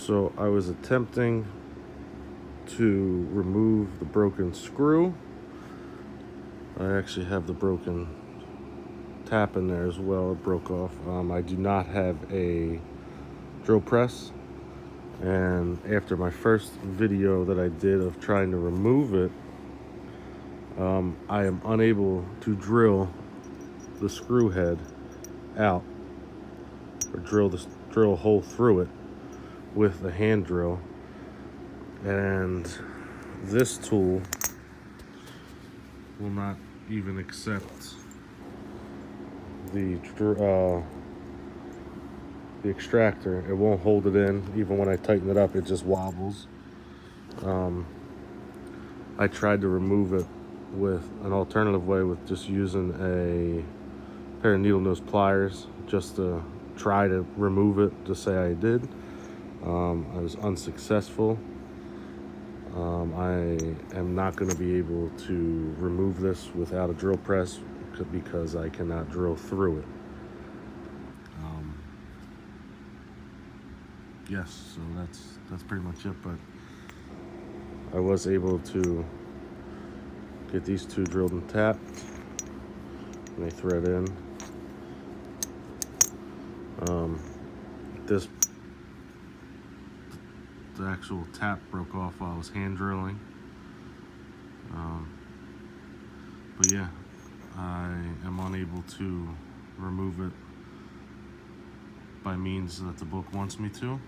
So I was attempting to remove the broken screw. I actually have the broken tap in there as well. It broke off. I do not have a drill press, and after my first video that I did of trying to remove it, I am unable to drill the screw head out or drill a hole through it with a hand drill. And this tool will not even accept the extractor. It won't hold it in. Even when I tighten it up, it just wobbles. I tried to remove it with an alternative way, with just using a pair of needle nose pliers, just to try to remove it, to say I did. I was unsuccessful. I am not going to be able to remove this without a drill press because I cannot drill through it. Yes, so that's pretty much it. But I was able to get these two drilled and tapped, and they thread in. The actual tap broke off while I was hand drilling. But yeah, I am unable to remove it by means that the book wants me to,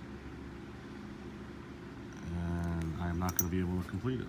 and I am not going to be able to complete it.